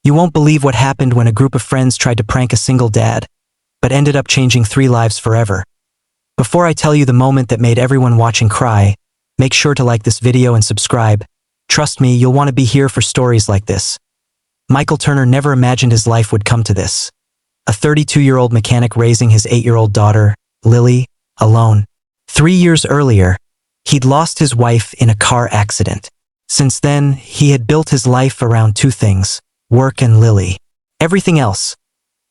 You won't believe what happened when a group of friends tried to prank a single dad, but ended up changing 3 lives forever. Before I tell you the moment that made everyone watching cry, make sure to like this video and subscribe. Trust me, you'll want to be here for stories like this. Michael Turner never imagined his life would come to this. A 32-year-old mechanic raising his 8-year-old daughter, Lily, alone. 3 years earlier, he'd lost his wife in a car accident. Since then, he had built his life around 2 things, work and Lily. Everything else,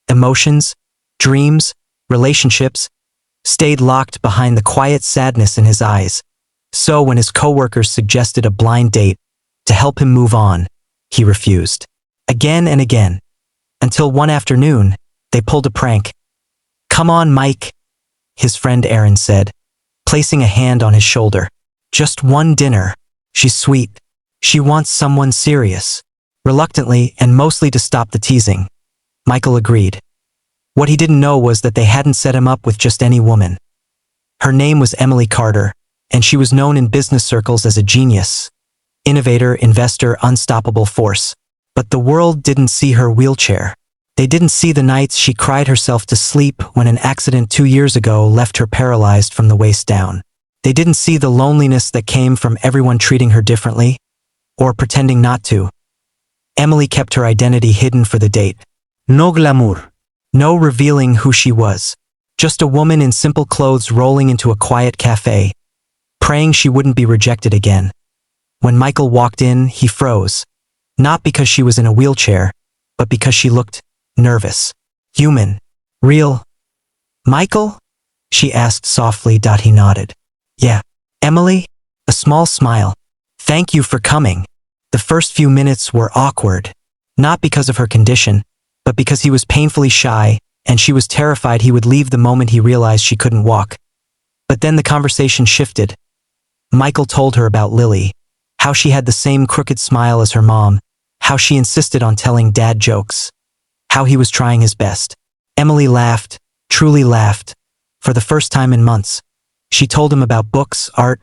emotions, dreams, relationships, stayed locked behind the quiet sadness in his eyes. So when his coworkers suggested a blind date to help him move on, he refused. Again and again. Until one afternoon, they pulled a prank. "Come on, Mike," his friend Aaron said, placing a hand on his shoulder. "Just one dinner. She's sweet. She wants someone serious." Reluctantly, and mostly to stop the teasing, Michael agreed. What he didn't know was that they hadn't set him up with just any woman. Her name was Emily Carter, and she was known in business circles as a genius, innovator, investor, unstoppable force. But the world didn't see her wheelchair. They didn't see the nights she cried herself to sleep when an accident 2 years ago left her paralyzed from the waist down. They didn't see the loneliness that came from everyone treating her differently, or pretending not to. Emily kept her identity hidden for the date. No glamour. No revealing who she was. Just a woman in simple clothes rolling into a quiet cafe, praying she wouldn't be rejected again. When Michael walked in, he froze. Not because she was in a wheelchair, but because she looked nervous. Human. Real. "Michael?" she asked softly. He nodded. "Yeah." "Emily?" A small smile. "Thank you for coming." The first few minutes were awkward. Not because of her condition, but because he was painfully shy, and she was terrified he would leave the moment he realized she couldn't walk. But then the conversation shifted. Michael told her about Lily, how she had the same crooked smile as her mom, how she insisted on telling dad jokes, how he was trying his best. Emily laughed, truly laughed, for the first time in months. She told him about books, art,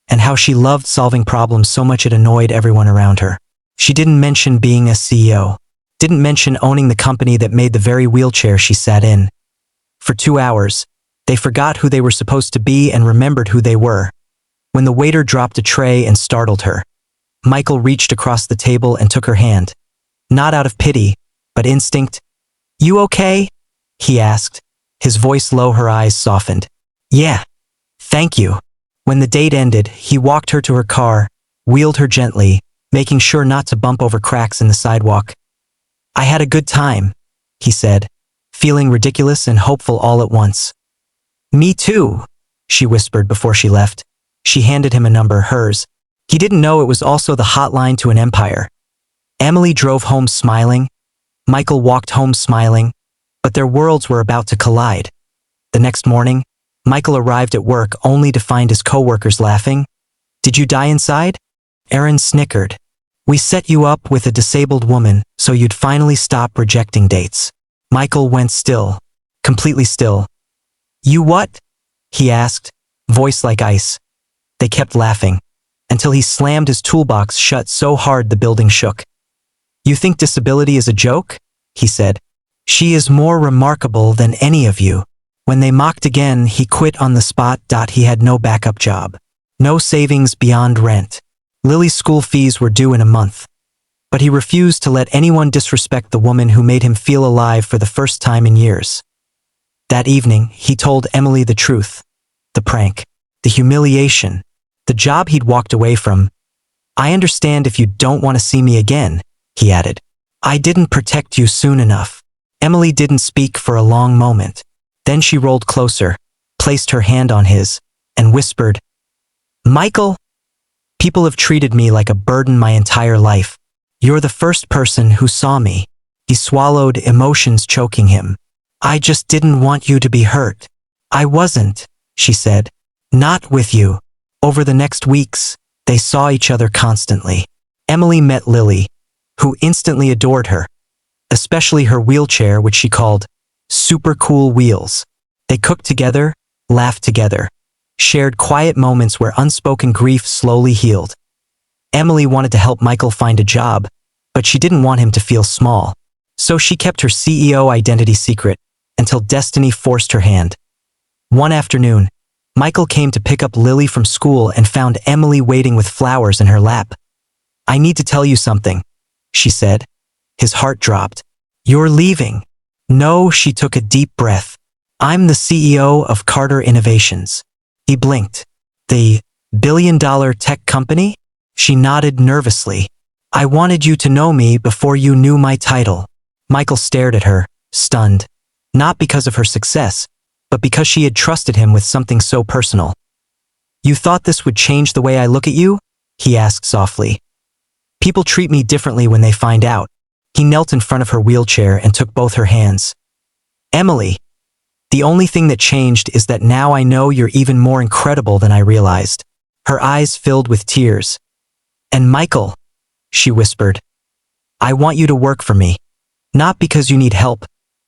and how she loved solving problems so much it annoyed everyone around her. She didn't mention being a CEO, didn't mention owning the company that made the very wheelchair she sat in. For 2 hours, they forgot who they were supposed to be and remembered who they were. When the waiter dropped a tray and startled her, Michael reached across the table and took her hand. Not out of pity, but instinct. "You okay?" he asked, his voice low, her eyes softened. "Yeah. Thank you." When the date ended, he walked her to her car, wheeled her gently, making sure not to bump over cracks in the sidewalk. "I had a good time," he said, feeling ridiculous and hopeful all at once. "Me too," she whispered before she left. She handed him a number, hers. He didn't know it was also the hotline to an empire. Emily drove home smiling. Michael walked home smiling, but their worlds were about to collide. The next morning, Michael arrived at work only to find his coworkers laughing. "Did you die inside?" Aaron snickered. "We set you up with a disabled woman so you'd finally stop rejecting dates." Michael went still, completely still. "You what?" he asked, voice like ice. They kept laughing, until he slammed his toolbox shut so hard the building shook. "You think disability is a joke?" he said. "She is more remarkable than any of you." When they mocked again, he quit on the spot. He had no backup job, no savings beyond rent. Lily's school fees were due in a month. But he refused to let anyone disrespect the woman who made him feel alive for the first time in years. That evening, he told Emily the truth. The prank, the humiliation, the job he'd walked away from. "I understand if you don't want to see me again," he added. "I didn't protect you soon enough." Emily didn't speak for a long moment. Then she rolled closer, placed her hand on his, and whispered, "Michael, people have treated me like a burden my entire life. You're the first person who saw me." He swallowed, emotions choking him. "I just didn't want you to be hurt." "I wasn't," she said. "Not with you." Over the next weeks, they saw each other constantly. Emily met Lily, who instantly adored her, especially her wheelchair, which she called super cool wheels. They cooked together, laughed together, shared quiet moments where unspoken grief slowly healed. Emily wanted to help Michael find a job, but she didn't want him to feel small. So she kept her CEO identity secret until destiny forced her hand. One afternoon, Michael came to pick up Lily from school and found Emily waiting with flowers in her lap. "I need to tell you something," she said. His heart dropped. "You're leaving." "No," she took a deep breath. "I'm the CEO of Carter Innovations." He blinked. "The billion-dollar tech company?" She nodded nervously. "I wanted you to know me before you knew my title." Michael stared at her, stunned. Not because of her success, but because she had trusted him with something so personal. "You thought this would change the way I look at you?" he asked softly. "People treat me differently when they find out." He knelt in front of her wheelchair and took both her hands. "Emily, the only thing that changed is that now I know you're even more incredible than I realized." Her eyes filled with tears. "And Michael," she whispered, "I want you to work for me. Not because you need help,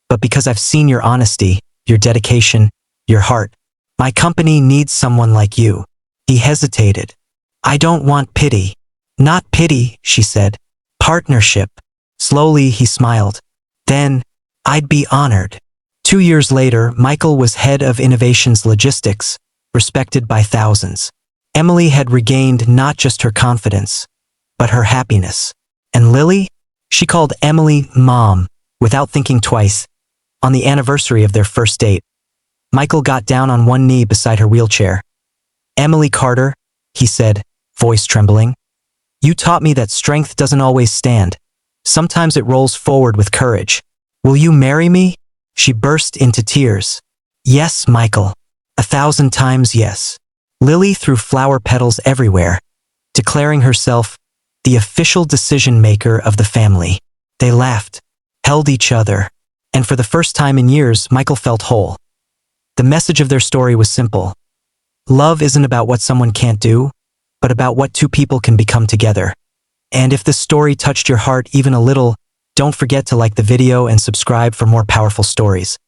but because I've seen your honesty, your dedication, your heart. My company needs someone like you." He hesitated. "I don't want pity." "Not pity," she said. "Partnership." Slowly, he smiled. "Then, I'd be honored." 2 years later, Michael was head of Innovations Logistics, respected by thousands. Emily had regained not just her confidence, but her happiness. And Lily? She called Emily Mom, without thinking twice. On the anniversary of their first date, Michael got down on one knee beside her wheelchair. "Emily Carter," he said, voice trembling, "you taught me that strength doesn't always stand. Sometimes it rolls forward with courage. Will you marry me?" She burst into tears. "Yes, Michael. 1,000 times yes." Lily threw flower petals everywhere, declaring herself the official decision maker of the family. They laughed, held each other, and for the first time in years, Michael felt whole. The message of their story was simple. Love isn't about what someone can't do, but about what two people can become together. And if this story touched your heart even a little, don't forget to like the video and subscribe for more powerful stories.